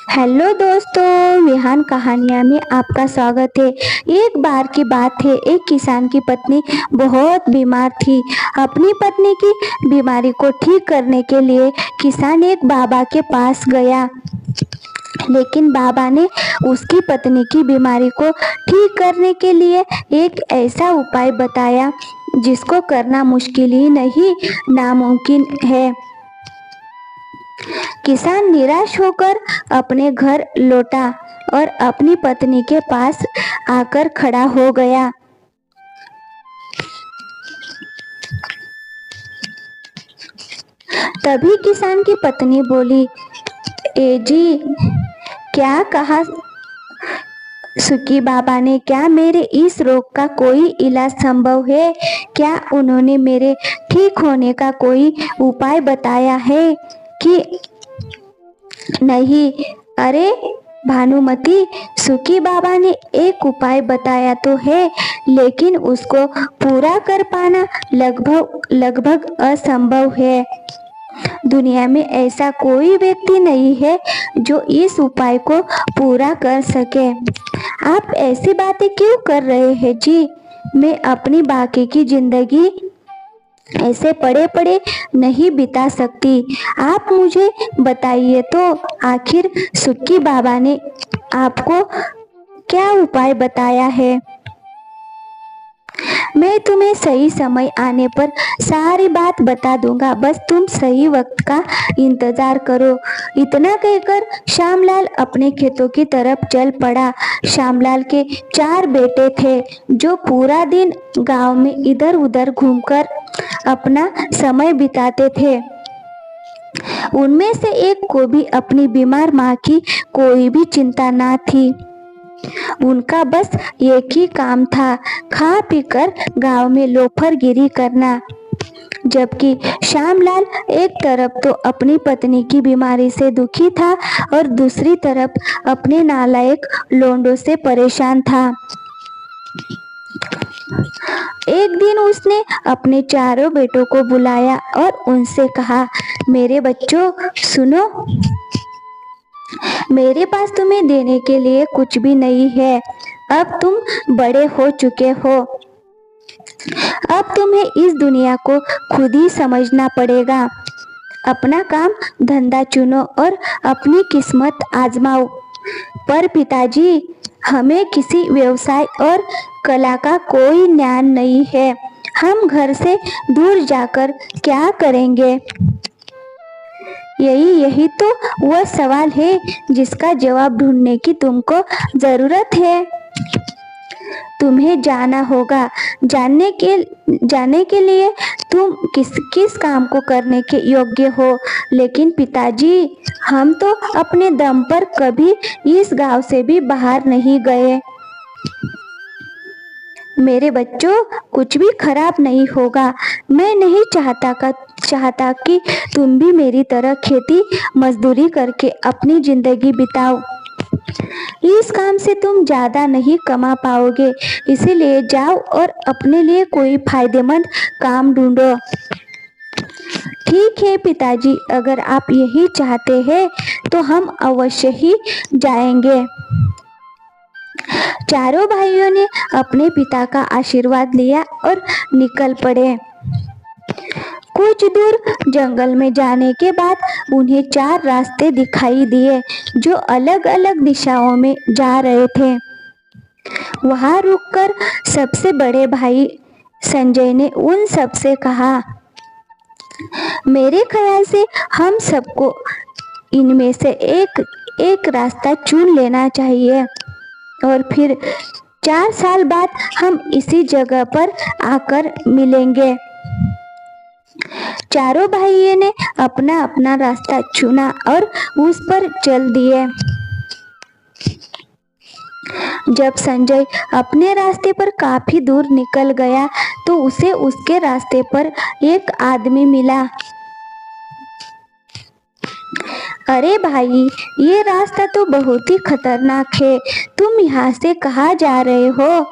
Hello दोस्तों, विहान कहानियाँ में आपका स्वागत है। एक बार की बात है, एक किसान की पत्नी बहुत बीमार थी। अपनी पत्नी की बीमारी को ठीक करने के लिए किसान एक बाबा के पास गया, लेकिन बाबा ने उसकी पत्नी की बीमारी को ठीक करने के लिए एक ऐसा उपाय बताया जिसको करना मुश्किल ही नहीं, नामुमकिन है। किसान निराश होकर अपने घर लौटा और अपनी पत्नी के पास आकर खड़ा हो गया। तभी किसान की पत्नी बोली, ए जी, क्या कहा सुखी बाबा ने? क्या मेरे इस रोग का कोई इलाज संभव है? क्या उन्होंने मेरे ठीक होने का कोई उपाय बताया है कि नहीं? अरे भानुमती, सुखी बाबा ने एक उपाय बताया तो है, लेकिन उसको पूरा कर पाना लगभग असंभव है। दुनिया में ऐसा कोई व्यक्ति नहीं है जो इस उपाय को पूरा कर सके। आप ऐसी बातें क्यों कर रहे हैं जी? मैं अपनी बाकी की जिंदगी ऐसे पड़े पड़े नहीं बिता सकती। आप मुझे बताइए तो, आखिर सुक्की बाबा ने आपको क्या उपाय बताया है? मैं तुम्हें सही समय आने पर सारी बात बता दूंगा, बस तुम सही वक्त का इंतजार करो। इतना कहकर श्यामलाल अपने खेतों की तरफ चल पड़ा। श्यामलाल के 4 बेटे थे जो पूरा दिन गांव में इधर उधर घूमकर अपना समय बिताते थे। उनमें से एक को भी अपनी बीमार माँ की कोई भी चिंता ना थी। उनका बस एक ही काम था, खा पीकर गांव में लोफरगिरी करना। जबकि श्यामलाल एक तरफ तो अपनी पत्नी की बीमारी से दुखी था और दूसरी तरफ अपने नालायक लोंडों से परेशान था। एक दिन उसने अपने चारों बेटों को बुलाया और उनसे कहा, मेरे बच्चों सुनो, मेरे पास तुम्हें देने के लिए कुछ भी नहीं है। अब तुम बड़े हो चुके हो। अब तुम्हें इस दुनिया को खुद ही समझना पड़ेगा। अपना काम धंधा चुनो और अपनी किस्मत आजमाओ। पर पिताजी, हमें किसी व्यवसाय और कला का कोई ज्ञान नहीं है। हम घर से दूर जाकर क्या करेंगे? यही तो वह सवाल है जिसका जवाब ढूंढने की तुमको जरूरत है। तुम्हें जाना होगा। जाने के लिए तुम किस काम को करने के योग्य हो। लेकिन पिताजी, हम तो अपने दम पर कभी इस गांव से भी बाहर नहीं गए। मेरे बच्चों, कुछ भी खराब नहीं होगा। मैं नहीं चाहता कि तुम भी मेरी तरह खेती मजदूरी करके अपनी जिंदगी बिताओ। इस काम से तुम ज्यादा नहीं कमा पाओगे, इसीलिए जाओ और अपने लिए कोई फायदेमंद काम ढूंढो। ठीक है पिताजी, अगर आप यही चाहते हैं तो हम अवश्य ही जाएंगे। चारों भाइयों ने अपने पिता का आशीर्वाद लिया और निकल पड़े। कुछ दूर जंगल में जाने के बाद उन्हें 4 रास्ते दिखाई दिए जो अलग अलग दिशाओं में जा रहे थे। वहां रुककर सबसे बड़े भाई संजय ने उन सबसे कहा, मेरे ख्याल से हम सबको इनमें से एक रास्ता चुन लेना चाहिए और फिर 4 साल बाद हम इसी जगह पर आकर मिलेंगे। चारों भाइयों ने अपना अपना रास्ता चुना और उस पर चल दिए। जब संजय अपने रास्ते पर काफी दूर निकल गया तो उसे उसके रास्ते पर एक आदमी मिला। अरे भाई, ये रास्ता तो बहुत ही खतरनाक है। तुम यहाँ से कहाँ जा रहे हो?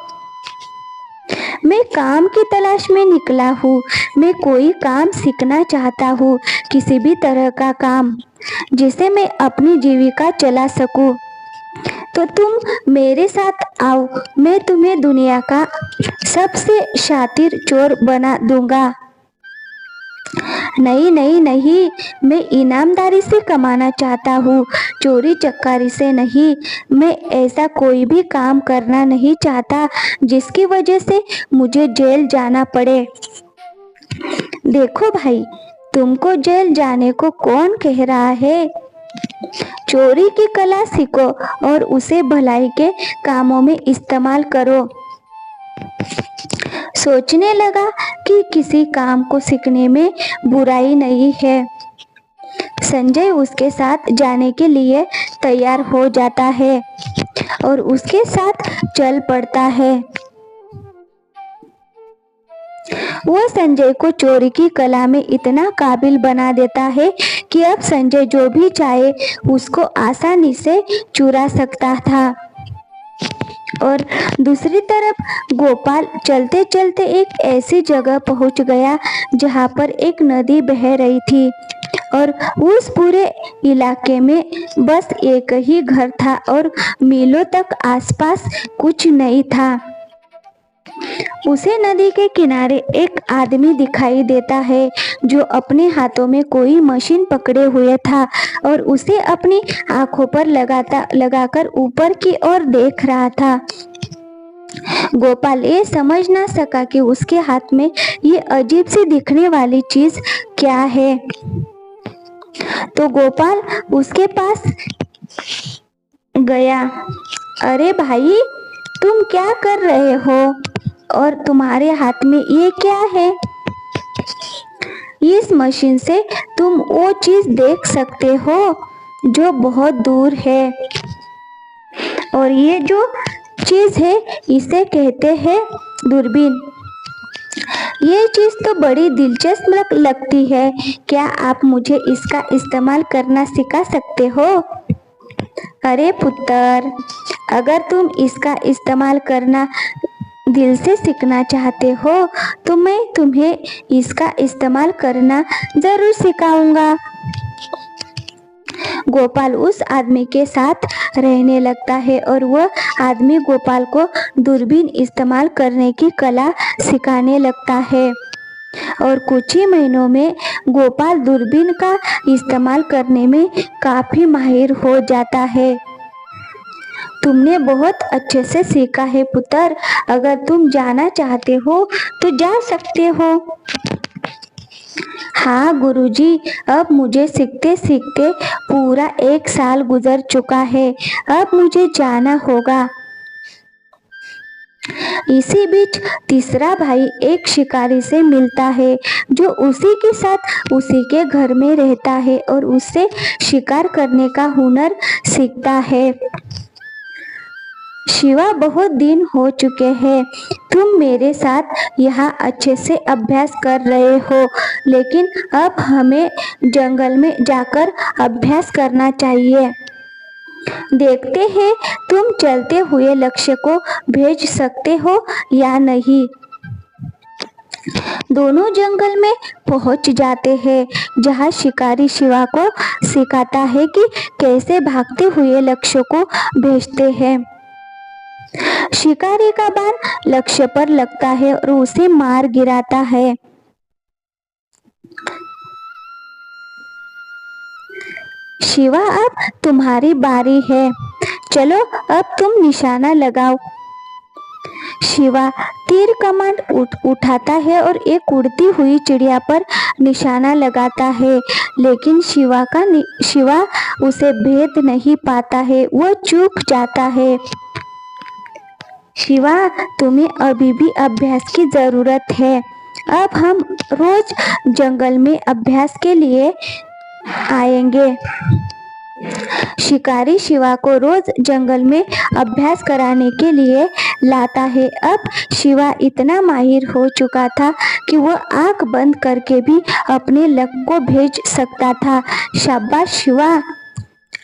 मैं काम की तलाश में निकला हूँ। मैं कोई काम सीखना चाहता हूँ, किसी भी तरह का काम जिससे मैं अपनी जीविका चला सकूँ। तो तुम मेरे साथ आओ, मैं तुम्हें दुनिया का सबसे शातिर चोर बना दूंगा। नहीं नहीं नहीं, मैं ईमानदारी से कमाना चाहता हूँ, चोरी चकारी से नहीं। मैं ऐसा कोई भी काम करना नहीं चाहता जिसकी वजह से मुझे जेल जाना पड़े। देखो भाई, तुमको जेल जाने को कौन कह रहा है? चोरी की कला सीखो और उसे भलाई के कामों में इस्तेमाल करो। सोचने लगा कि किसी काम को सीखने में बुराई नहीं है। संजय उसके साथ जाने के लिए तैयार हो जाता है और उसके साथ चल पड़ता है। वह संजय को चोरी की कला में इतना काबिल बना देता है कि अब संजय जो भी चाहे उसको आसानी से चुरा सकता था। और दूसरी तरफ गोपाल चलते चलते एक ऐसी जगह पहुंच गया जहां पर एक नदी बह रही थी और उस पूरे इलाके में बस एक ही घर था और मीलों तक आसपास कुछ नहीं था। उसे नदी के किनारे एक आदमी दिखाई देता है जो अपने हाथों में कोई मशीन पकड़े हुए था और उसे अपनी आंखों पर लगाकर ऊपर की ओर देख रहा था। गोपाल ये समझ ना सका कि उसके हाथ में ये अजीब सी दिखने वाली चीज क्या है। तो गोपाल उसके पास गया। अरे भाई, तुम क्या कर रहे हो और तुम्हारे हाथ में ये क्या है? इस मशीन से तुम वो चीज देख सकते हो जो बहुत दूर है और ये जो चीज है इसे कहते हैं दूरबीन। ये चीज तो बड़ी दिलचस्प लगती है, क्या आप मुझे इसका इस्तेमाल करना सिखा सकते हो? अरे पुत्र, अगर तुम इसका इस्तेमाल करना दिल से सीखना चाहते हो तो मैं तुम्हें इसका इस्तेमाल करना जरूर सिखाऊंगा। गोपाल उस आदमी के साथ रहने लगता है और वह आदमी गोपाल को दूरबीन इस्तेमाल करने की कला सिखाने लगता है और कुछ ही महीनों में गोपाल दूरबीन का इस्तेमाल करने में काफी माहिर हो जाता है। तुमने बहुत अच्छे से सीखा है पुत्र, अगर तुम जाना चाहते हो तो जा सकते हो। हाँ गुरुजी, अब मुझे सीखते सीखते पूरा 1 साल गुजर चुका है, अब मुझे जाना होगा। इसी बीच तीसरा भाई एक शिकारी से मिलता है जो उसी के साथ उसी के घर में रहता है और उससे शिकार करने का हुनर सीखता है। शिवा, बहुत दिन हो चुके हैं, तुम मेरे साथ यहाँ अच्छे से अभ्यास कर रहे हो, लेकिन अब हमें जंगल में जाकर अभ्यास करना चाहिए। देखते हैं तुम चलते हुए लक्ष्य को भेज सकते हो या नहीं। दोनों जंगल में पहुंच जाते हैं जहां शिकारी शिवा को सिखाता है कि कैसे भागते हुए लक्ष्य को भेजते हैं। शिकारी का बाण लक्ष्य पर लगता है और उसे मार गिराता है। शिवा, अब तुम्हारी बारी है, चलो अब तुम निशाना लगाओ। शिवा तीर कमान उठाता है और एक उड़ती हुई चिड़िया पर निशाना लगाता है, लेकिन शिवा उसे भेद नहीं पाता है, वह चूक जाता है। शिवा, तुम्हें अभी भी अभ्यास की जरूरत है, अब हम रोज जंगल में अभ्यास के लिए आएंगे। शिकारी शिवा को रोज जंगल में अभ्यास कराने के लिए लाता है। अब शिवा इतना माहिर हो चुका था कि वह आंख बंद करके भी अपने लक्ष्य को भेज सकता था। शाबाश शिवा,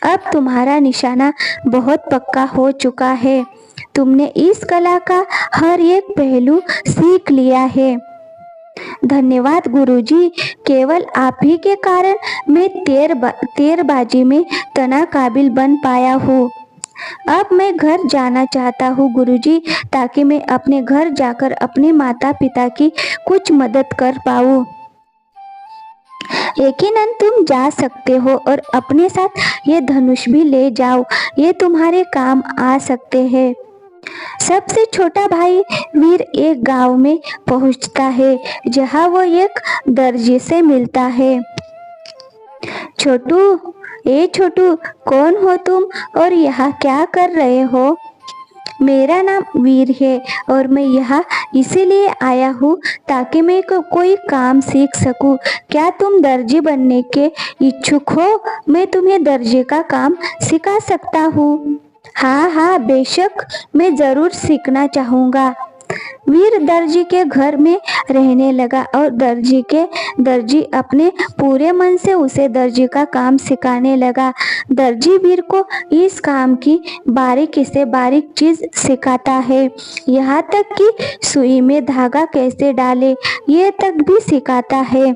अब तुम्हारा निशाना बहुत पक्का हो चुका है, तुमने इस कला का हर एक पहलू सीख लिया है। धन्यवाद गुरुजी, केवल आप ही के कारण मैं तीरबाजी में तना काबिल बन पाया हूँ। अब मैं घर जाना चाहता हूँ गुरुजी, ताकि मैं अपने घर जाकर अपने माता पिता की कुछ मदद कर पाऊँ। यकीनन तुम जा सकते हो और अपने साथ ये धनुष भी ले जाओ, ये तुम्हारे काम आ सकते हैं। सबसे छोटा भाई वीर एक गांव में पहुंचता है, जहां वो एक दर्जी से मिलता है। छोटू, छोटू, कौन हो तुम और यहाँ क्या कर रहे हो? मेरा नाम वीर है और मैं यहाँ इसीलिए आया हूँ ताकि मैं कोई काम सीख सकूँ। क्या तुम दर्जी बनने के इच्छुक हो? मैं तुम्हें दर्जी का काम सिखा सकता हूँ। हाँ हाँ, बेशक, मैं ज़रूर सीखना चाहूँगा। वीर दर्जी के घर में रहने लगा और दर्जी अपने पूरे मन से उसे दर्जी का काम सिखाने लगा। दर्जी वीर को इस काम की बारीकी से बारीक चीज सिखाता है, यहाँ तक कि सुई में धागा कैसे डाले ये तक भी सिखाता है।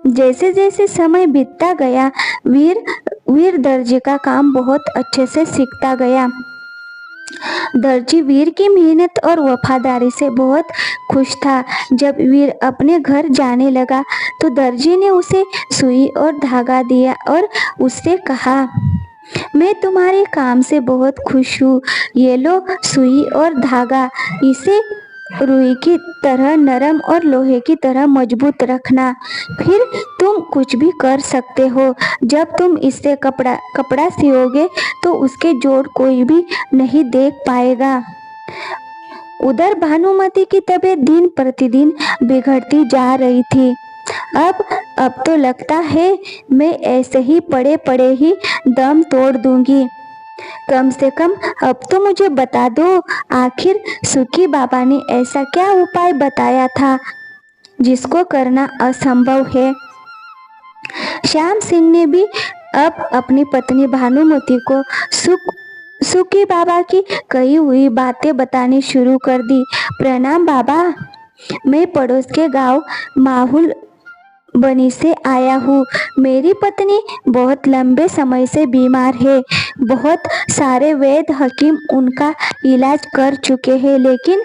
जैसे जैसे समय बीतता गया, वीर दर्जी का काम बहुत अच्छे से सीखता गया। दर्जी वीर की मेहनत और वफादारी से बहुत खुश था। जब वीर अपने घर जाने लगा तो दर्जी ने उसे सुई और धागा दिया और उससे कहा, मैं तुम्हारे काम से बहुत खुश हूँ। ये लो सुई और धागा, इसे रुई की तरह नरम और लोहे की तरह मजबूत रखना, फिर तुम कुछ भी कर सकते हो। जब तुम इससे कपड़ा सियोगे तो उसके जोड़ कोई भी नहीं देख पाएगा। उधर भानुमति की तबीयत दिन प्रतिदिन बिगड़ती जा रही थी। अब तो लगता है मैं ऐसे ही पड़े पड़े ही दम तोड़ दूंगी। कम से कम अब तो मुझे बता दो, आखिर सुखी बाबा ने ऐसा क्या उपाय बताया था जिसको करना असंभव है। श्याम सिंह ने भी अब अपनी पत्नी भानुमति को सुखी बाबा की कही हुई बातें बतानी शुरू कर दी। प्रणाम बाबा, मैं पड़ोस के गांव माहुल बनी से आया हूँ। मेरी पत्नी बहुत लंबे समय से बीमार है। बहुत सारे वैद्य हकीम उनका इलाज कर चुके हैं, लेकिन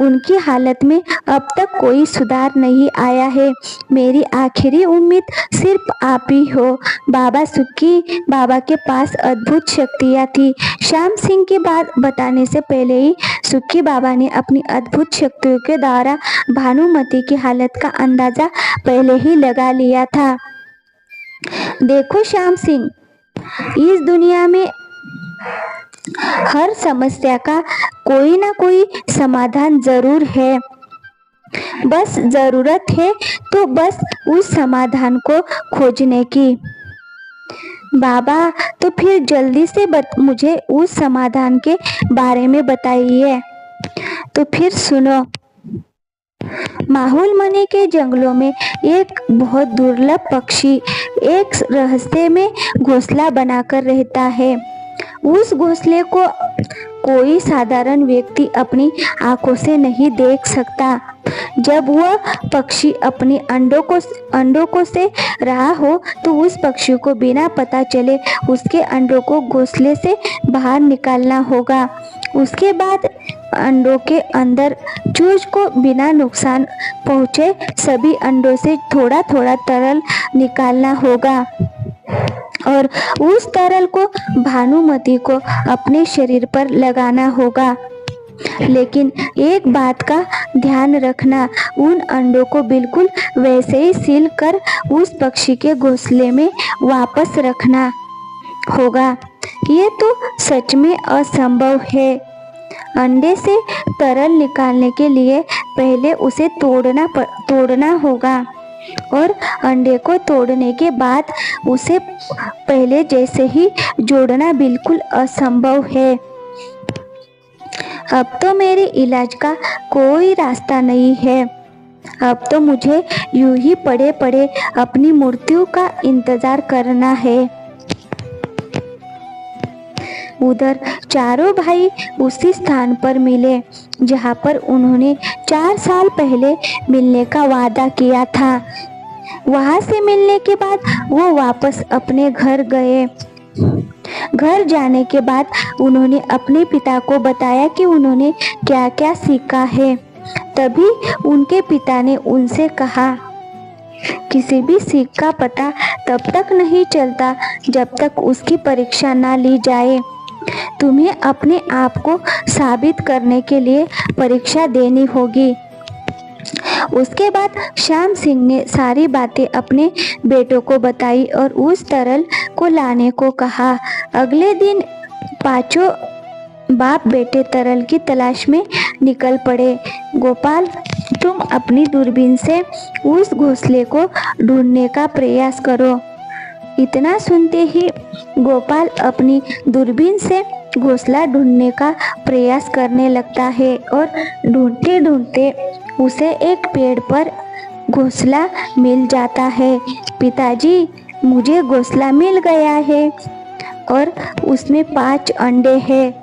उनकी हालत में अब तक कोई सुधार नहीं आया है। मेरी आखिरी उम्मीद सिर्फ आप ही हो। बाबा सुखी बाबा के पास अद्भुत शक्तियाँ थी। श्याम सिंह की बात बताने से पहले ही सुखी बाबा ने अपनी अद्भुत शक्तियों के द्वारा भानुमति की हालत का अंदाजा पहले ही लगा लिया था। देखो श्याम सिंह, इस दुनिया में हर समस्या का कोई ना कोई समाधान जरूर है। बस जरूरत है तो बस उस समाधान को खोजने की। बाबा, तो फिर जल्दी से मुझे उस समाधान के बारे में बताइए। तो फिर सुनो। माहुल मनी के जंगलों में एक बहुत दुर्लभ पक्षी एक रहस्य में घोंसला बनाकर रहता है। उस घोंसले को कोई साधारण व्यक्ति अपनी आंखों से नहीं देख सकता। जब वह पक्षी अपनी अंडों को से रहा हो तो उस पक्षी को बिना पता चले उसके अंडों को घोंसले से बाहर निकालना होगा। उसके बाद अंडों के अंदर चूज को बिना नुकसान पहुँचे सभी अंडों से थोड़ा थोड़ा तरल निकालना होगा और उस तरल को भानुमति को अपने शरीर पर लगाना होगा। लेकिन एक बात का ध्यान रखना, उन अंडों को बिल्कुल वैसे ही सील कर उस पक्षी के घोंसले में वापस रखना होगा। ये तो सच में असंभव है। अंडे से तरल निकालने के लिए पहले उसे तोड़ना होगा और अंडे को तोड़ने के बाद उसे पहले जैसे ही जोड़ना बिल्कुल असंभव है। अब तो मेरे इलाज का कोई रास्ता नहीं है। अब तो मुझे यूं ही पड़े पड़े अपनी मृत्यु का इंतजार करना है। उधर चारों भाई उसी स्थान पर मिले जहाँ पर उन्होंने 4 साल पहले मिलने का वादा किया था। वहाँ से मिलने के बाद वो वापस अपने घर गए। घर जाने के बाद उन्होंने अपने पिता को बताया कि उन्होंने क्या क्या सीखा है। तभी उनके पिता ने उनसे कहा, किसी भी सीख का पता तब तक नहीं चलता जब तक उसकी परीक्षा ना ली जाए। तुम्हें अपने आप को साबित करने के लिए परीक्षा देनी होगी। उसके बाद श्याम सिंह ने सारी बातें अपने बेटों को बताई और उस तरल को लाने को कहा। अगले दिन पांचों बाप बेटे तरल की तलाश में निकल पड़े। गोपाल, तुम अपनी दूरबीन से उस घोंसले को ढूंढने का प्रयास करो। इतना सुनते ही गोपाल अपनी दूरबीन से घोंसला ढूंढने का प्रयास करने लगता है और ढूंढते ढूंढते उसे एक पेड़ पर घोंसला मिल जाता है। पिताजी, मुझे घोंसला मिल गया है और उसमें 5 अंडे हैं।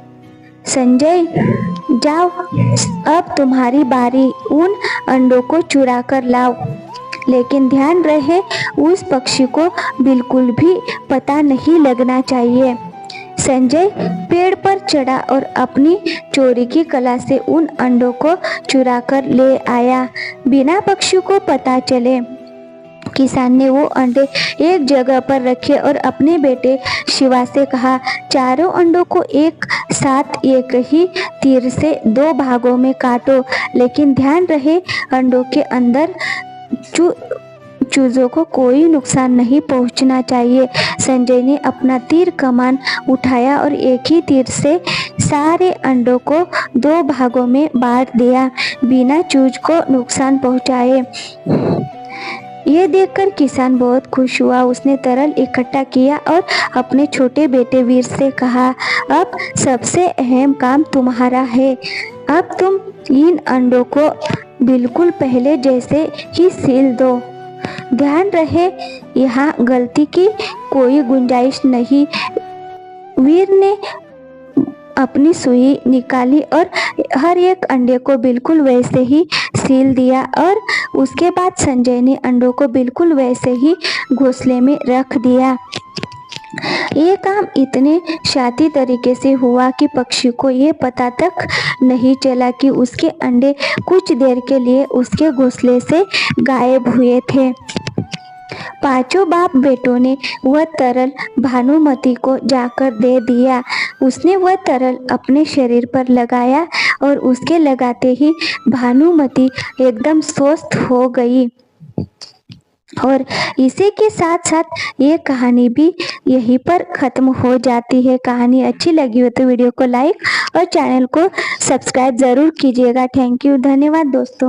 संजय, जाओ, अब तुम्हारी बारी, उन अंडों को चुरा कर लाओ। लेकिन ध्यान रहे, उस पक्षी को बिल्कुल भी पता नहीं लगना चाहिए। संजय पेड़ पर चढ़ा और अपनी चोरी की कला से उन अंडों को चुरा कर ले आया, बिना पक्षी को पता चले। किसान ने वो अंडे एक जगह पर रखे और अपने बेटे शिवा से कहा, चारों अंडों को एक साथ एक ही तीर से 2 भागों में काटो, लेकिन ध्यान रहे अंडों के अंदर चूजों को कोई नुकसान नहीं पहुंचना चाहिए। संजय ने अपना तीर कमान उठाया और एक ही तीर से सारे अंडों को 2 भागों में बांट दिया, बिना चूज को नुकसान पहुंचाए। ये देखकर किसान बहुत खुश हुआ। उसने तरल इकट्ठा किया और अपने छोटे बेटे वीर से कहा, अब सबसे अहम काम तुम्हारा है। अब तुम इन अंडों को बिल्कुल पहले जैसे ही सील दो। ध्यान रहे, यहाँ गलती की कोई गुंजाइश नहीं। वीर ने अपनी सुई निकाली और हर एक अंडे को बिल्कुल वैसे ही सील दिया और उसके बाद संजय ने अंडों को बिल्कुल वैसे ही घोंसले में रख दिया। ये काम इतने शाती तरीके से हुआ कि पक्षी को ये पता तक नहीं चला कि उसके अंडे कुछ देर के लिए उसके घोंसले से गायब हुए थे। पांचों बाप बेटों ने वह तरल भानुमति को जाकर दे दिया। उसने वह तरल अपने शरीर पर लगाया और उसके लगाते ही भानुमति एकदम स्वस्थ हो गई। और इसी के साथ साथ ये कहानी भी यहीं पर ख़त्म हो जाती है। कहानी अच्छी लगी हो तो वीडियो को लाइक और चैनल को सब्सक्राइब ज़रूर कीजिएगा। थैंक यू, धन्यवाद दोस्तों।